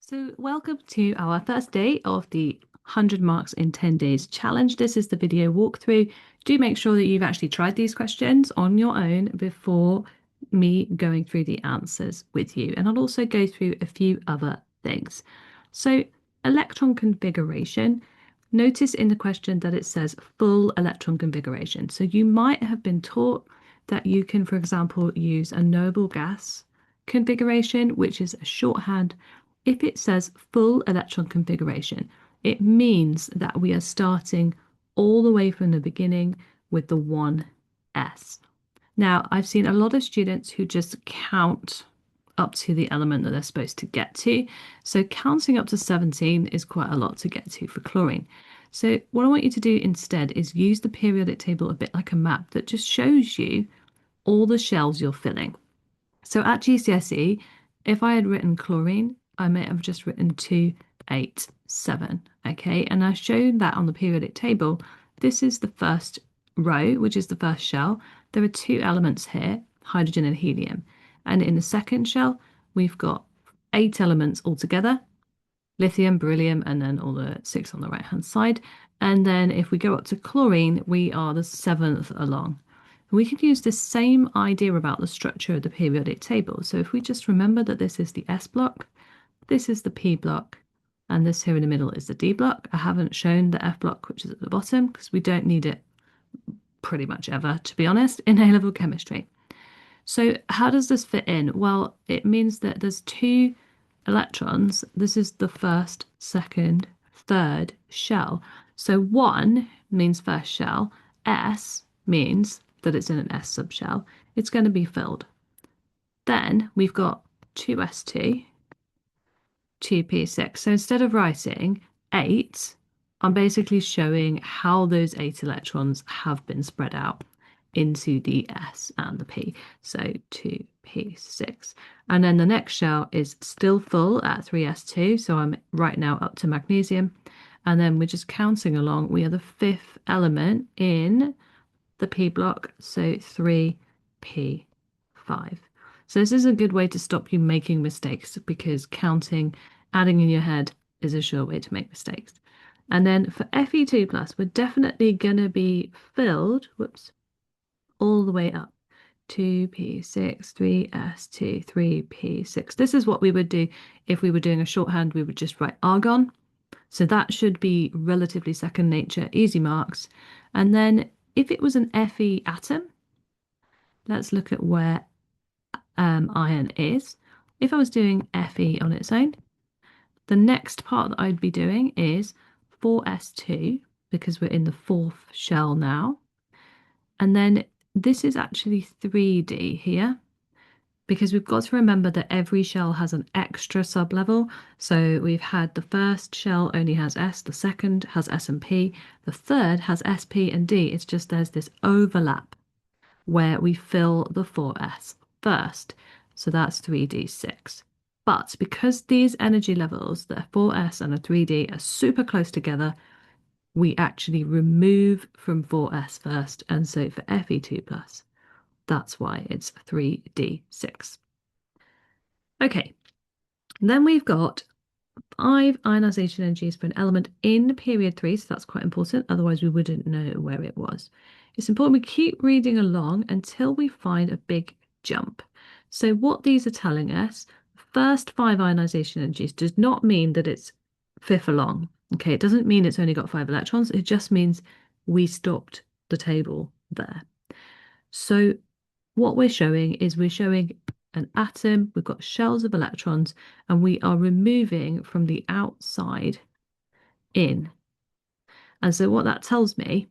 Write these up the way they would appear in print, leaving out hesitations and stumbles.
So, welcome to our first day of the 100 Marks in 10 Days challenge. This is the video walkthrough. Do make sure that you've actually tried these questions on your own before me going through the answers with you. And I'll also go through a few other things. So, electron configuration. Notice in the question that it says full electron configuration. So, you might have been taught that you can, for example, use a noble gas configuration, which is a shorthand. If it says full electron configuration, it means that we are starting all the way from the beginning with the 1s. Now, I've seen a lot of students who just count up to the element that they're supposed to get to. So counting up to 17 is quite a lot to get to for chlorine. So what I want you to do instead is use the periodic table a bit like a map that just shows you all the shells you're filling. So at GCSE, if I had written chlorine, I might have just written 2, 8, 7. Okay, and I've shown that on the periodic table. This is the first row, which is the first shell. There are two elements here, hydrogen and helium. And in the second shell, we've got 8 elements altogether, lithium, beryllium, and then all the 6 on the right-hand side. And then if we go up to chlorine, we are the 7th along. We can use the same idea about the structure of the periodic table. So if we just remember that this is the S block, this is the P block, and this here in the middle is the D block. I haven't shown the F block, which is at the bottom, because we don't need it pretty much ever, to be honest, in A-level chemistry. So how does this fit in? Well, it means that there's 2 electrons. This is the first, second, third shell. So 1 means first shell. S means that it's in an S subshell. It's going to be filled. Then we've got 2s2, 2p6. So instead of writing 8, I'm basically showing how those 8 electrons have been spread out into the S and the P. So 2p6. And then the next shell is still full at 3s2. So I'm right now up to magnesium. And then we're just counting along. We are the 5th element in the P block, so 3p5. So this is a good way to stop you making mistakes because counting, adding in your head is a sure way to make mistakes. And then for Fe2 plus, we're definitely going to be filled, whoops, all the way up. 2p6, 3s2, 3p6. This is what we would do if we were doing a shorthand. We would just write argon. So that should be relatively second nature, easy marks. And then if it was an Fe atom, let's look at where iron is. If I was doing Fe on its own, the next part that I'd be doing is 4s2 because we're in the 4th shell now. And then this is actually 3D here because we've got to remember that every shell has an extra sublevel. So we've had the first shell only has S, the second has S and P, the third has S, P and D. It's just there's this overlap where we fill the 4S first. So that's 3D6. But because these energy levels, the 4S and the 3D, are super close together, we actually remove from 4S first. And so for Fe2 plus, that's why it's 3D6. Okay, then we've got 5 ionization energies for an element in period 3, so that's quite important, otherwise we wouldn't know where it was. It's important we keep reading along until we find a big jump. So what these are telling us, first 5 ionization energies does not mean that it's 5th along. Okay, it doesn't mean it's only got 5 electrons, it just means we stopped the table there. So what we're showing is we're showing an atom, we've got shells of electrons, and we are removing from the outside in. And so what that tells me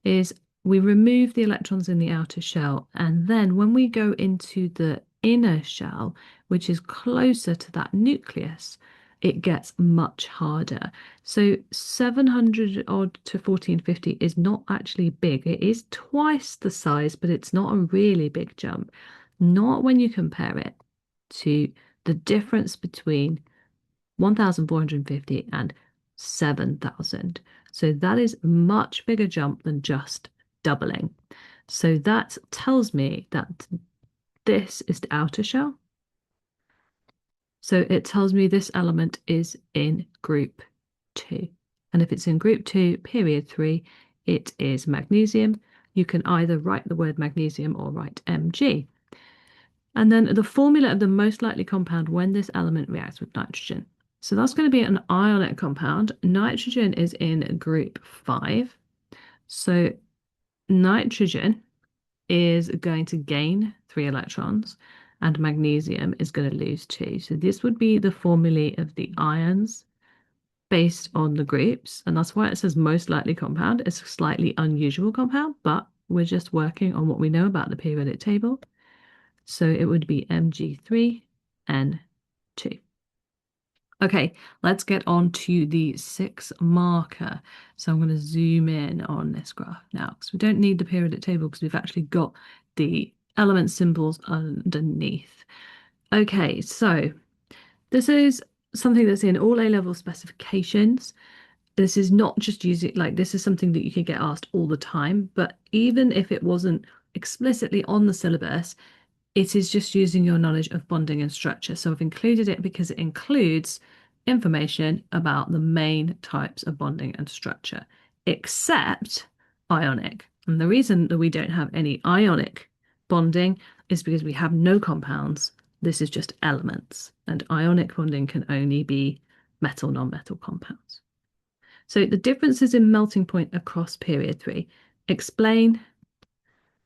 is we remove the electrons in the outer shell, and then when we go into the inner shell, which is closer to that nucleus, it gets much harder. So 700 odd to 1450 is not actually big. It is twice the size, but it's not a really big jump. Not when you compare it to the difference between 1450 and 7000. So that is a much bigger jump than just doubling. So that tells me that this is the outer shell. So it tells me this element is in group 2. And if it's in group 2, period 3, it is magnesium. You can either write the word magnesium or write Mg. And then the formula of the most likely compound when this element reacts with nitrogen. So that's going to be an ionic compound. Nitrogen is in group 5. So nitrogen is going to gain 3 electrons and magnesium is going to lose 2. So this would be the formulae of the ions based on the groups. And that's why it says most likely compound. It's a slightly unusual compound, but we're just working on what we know about the periodic table. So it would be Mg3N2. Okay, let's get on to the 6 marker. So I'm going to zoom in on this graph now because we don't need the periodic table because we've actually got the element symbols underneath. Okay, so this is something that's in all A-level specifications. This is not just using, like, this is something that you can get asked all the time, but even if it wasn't explicitly on the syllabus, it is just using your knowledge of bonding and structure. So I've included it because it includes information about the main types of bonding and structure, except ionic. And the reason that we don't have any ionic bonding is because we have no compounds. This is just elements. And ionic bonding can only be metal, non-metal compounds. So the differences in melting point across period 3. Explain.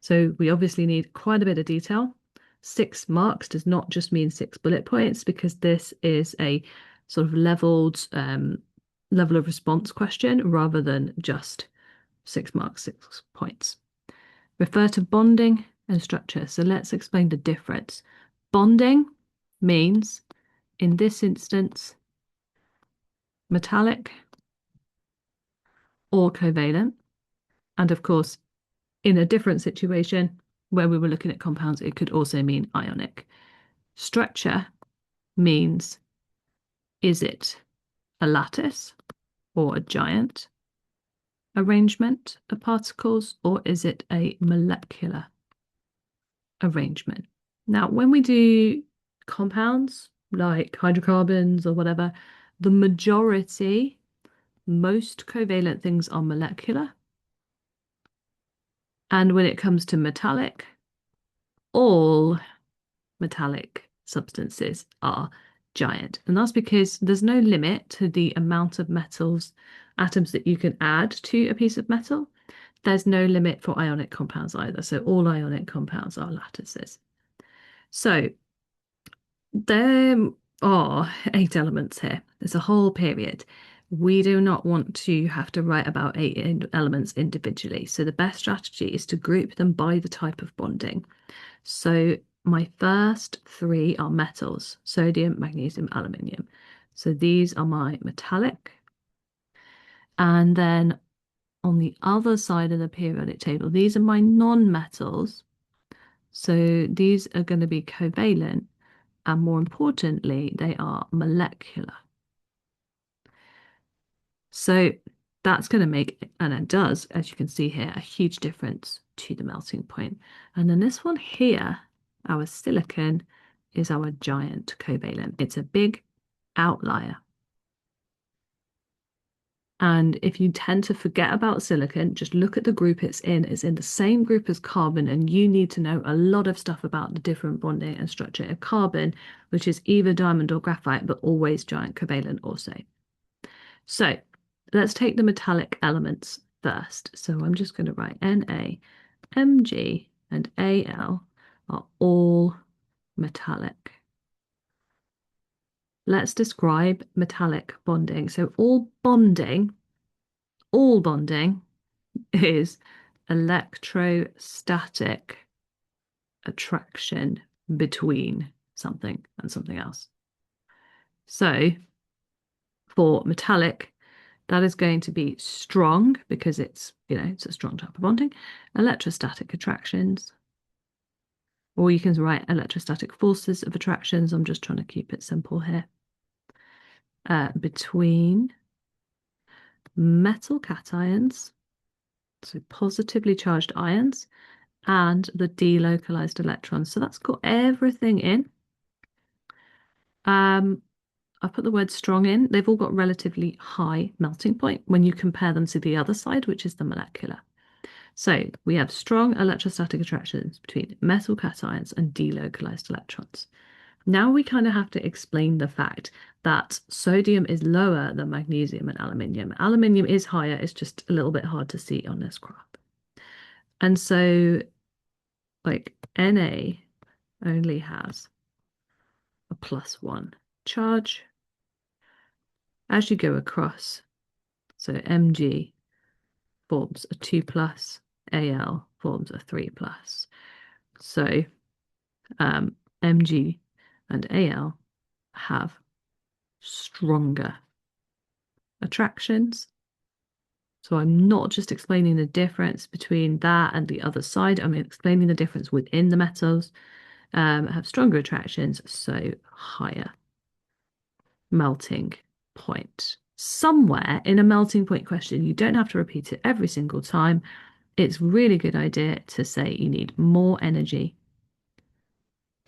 So we obviously need quite a bit of detail. 6 marks does not just mean 6 bullet points because this is a sort of leveled level of response question rather than just 6 marks, 6 points. Refer to bonding and structure. So let's explain the difference. Bonding means, in this instance, metallic or covalent. And of course, in a different situation where we were looking at compounds, it could also mean ionic. Structure means, is it a lattice or a giant arrangement of particles, or is it a molecular arrangement? Now, when we do compounds like hydrocarbons or whatever, the majority, most covalent things are molecular. And when it comes to metallic, all metallic substances are giant. And that's because there's no limit to the amount of metals, atoms that you can add to a piece of metal. There's no limit for ionic compounds either. So all ionic compounds are lattices. So there are 8 elements here. There's a whole period. We do not want to have to write about 8 elements individually. So the best strategy is to group them by the type of bonding. So my first 3 are metals: sodium, magnesium, aluminium. So these are my metallic. And then on the other side of the periodic table, these are my non-metals. So these are going to be covalent, and more importantly, they are molecular. So that's going to make, and it does, as you can see here, a huge difference to the melting point. And then this one here, our silicon, is our giant covalent. It's a big outlier. And if you tend to forget about silicon, just look at the group it's in. It's in the same group as carbon, and you need to know a lot of stuff about the different bonding and structure of carbon, which is either diamond or graphite, but always giant covalent also. So let's take the metallic elements first. So I'm just going to write Na, Mg, and Al are all metallic. Let's describe metallic bonding. So all bonding is electrostatic attraction between something and something else. So for metallic, that is going to be strong because it's, it's a strong type of bonding. Electrostatic attractions, or you can write electrostatic forces of attractions. I'm just trying to keep it simple here. Between metal cations, so positively charged ions, and the delocalized electrons. So that's got everything in. Um, I put the word strong in. They've all got relatively high melting point when you compare them to the other side, which is the molecular. So we have strong electrostatic attractions between metal cations and delocalized electrons. Now we kind of have to explain the fact that sodium is lower than magnesium and aluminium. Aluminium is higher, it's just a little bit hard to see on this graph. And so, like, Na only has a +1 charge as you go across. So Mg forms a 2 plus, Al forms a 3 plus. So Mg and Al have stronger attractions. So I'm not just explaining the difference between that and the other side. I'm explaining the difference within the metals. Have stronger attractions, so higher melting point. Somewhere in a melting point question, you don't have to repeat it every single time. It's really good idea to say you need more energy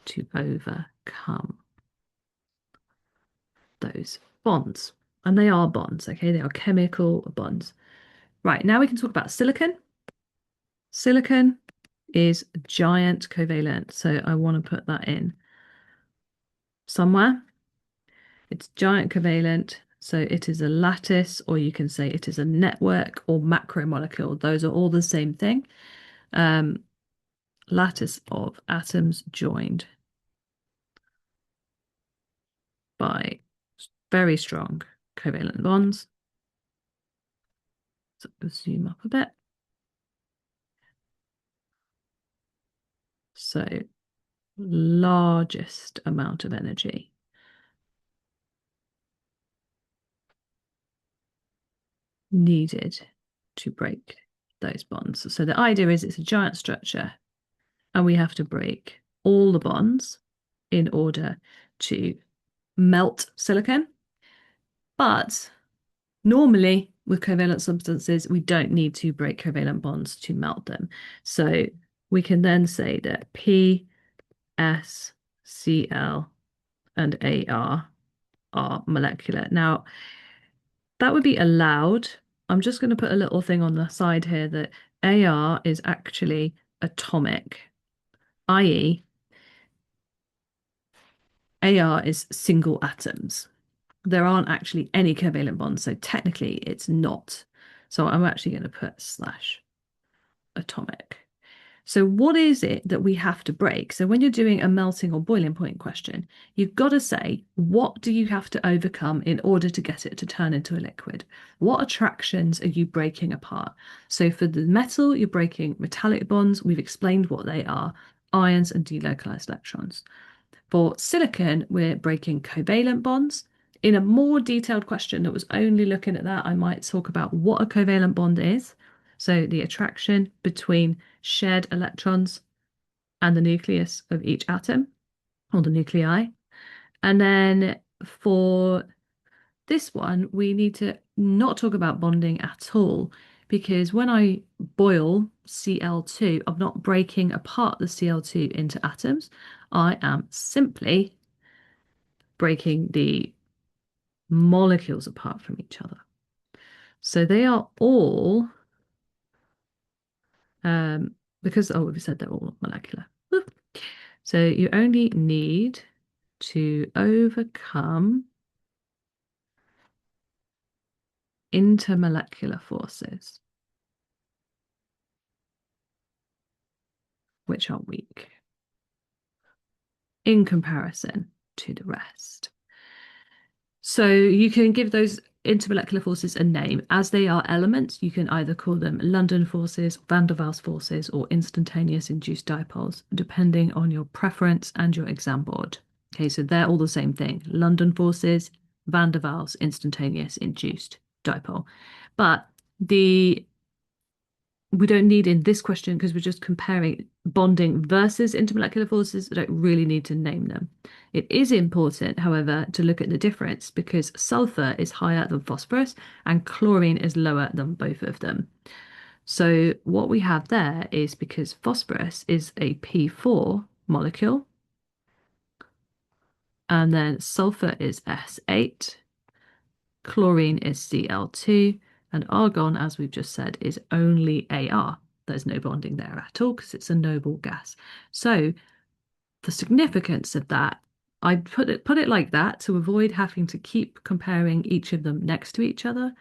to overcome those bonds. And they are bonds, okay? They are chemical bonds. Right, now we can talk about silicon. Silicon is giant covalent, so I want to put that in somewhere. It's giant covalent, so it is a lattice, or you can say it is a network or macromolecule. Those are all the same thing. Lattice of atoms joined by very strong covalent bonds. So zoom up a bit. So largest amount of energy needed to break those bonds. So the idea is it's a giant structure and we have to break all the bonds in order to melt silicon. But normally with covalent substances, we don't need to break covalent bonds to melt them. So we can then say that P, S, Cl, and Ar are molecular. Now, that would be allowed. I'm just going to put a little thing on the side here that Ar is actually atomic, i.e., Ar is single atoms. There aren't actually any covalent bonds, so technically it's not. So I'm actually going to put slash atomic. So what is it that we have to break? So when you're doing a melting or boiling point question, you've got to say, what do you have to overcome in order to get it to turn into a liquid? What attractions are you breaking apart? So for the metal, you're breaking metallic bonds. We've explained what they are, ions and delocalized electrons. For silicon, we're breaking covalent bonds. In a more detailed question that was only looking at that, I might talk about what a covalent bond is. So the attraction between shared electrons and the nucleus of each atom, or the nuclei. And then for this one, we need to not talk about bonding at all, because when I boil Cl2, I'm not breaking apart the Cl2 into atoms. I am simply breaking the molecules apart from each other. So they are all, because, oh, we said they're all molecular. So you only need to overcome intermolecular forces, which are weak in comparison to the rest. So you can give those intermolecular forces a name. As they are elements, you can either call them London forces, van der Waals forces, or instantaneous induced dipoles, depending on your preference and your exam board. Okay, so they're all the same thing. London forces, van der Waals, instantaneous induced dipole. But we don't need in this question, because we're just comparing bonding versus intermolecular forces. I don't really need to name them. It is important, however, to look at the difference, because sulfur is higher than phosphorus and chlorine is lower than both of them. So what we have there is, because phosphorus is a P4 molecule And then sulfur is S8, chlorine is Cl2, and argon, as we've just said, is only Ar. There's no bonding there at all because it's a noble gas. So the significance of that, I put it like that to avoid having to keep comparing each of them next to each other.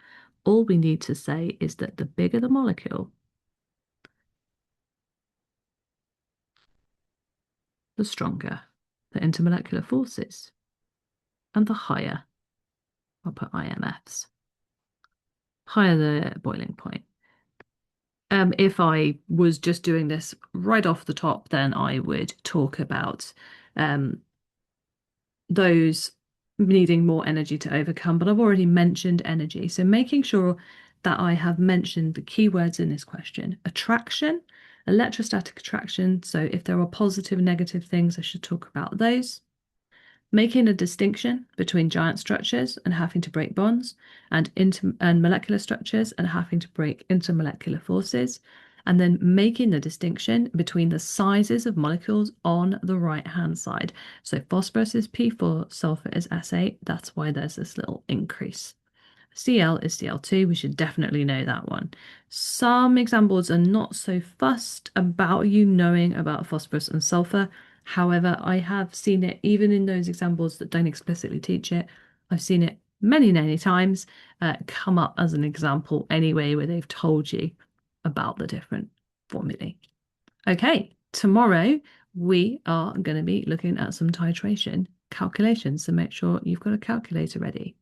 All we need to say is that the bigger the molecule, the stronger the intermolecular forces, and the higher, I'll put IMFs, higher the boiling point. If I was just doing this right off the top, then I would talk about um, those needing more energy to overcome, but I've already mentioned energy. So making sure that I have mentioned the keywords in this question: attraction, electrostatic attraction. So if there are positive and negative things, I should talk about those. Making a distinction between giant structures and having to break bonds, and molecular structures and having to break intermolecular forces, and then making the distinction between the sizes of molecules on the right hand side. So phosphorus is P4, sulfur is S8. That's why there's this little increase. Cl is Cl2. We should definitely know that one. Some examples are not so fussed about you knowing about phosphorus and sulfur. However, I have seen it even in those examples that don't explicitly teach it. I've seen it many, many times come up as an example anyway, where they've told you about the different formulae. Okay, tomorrow we are going to be looking at some titration calculations, so make sure you've got a calculator ready.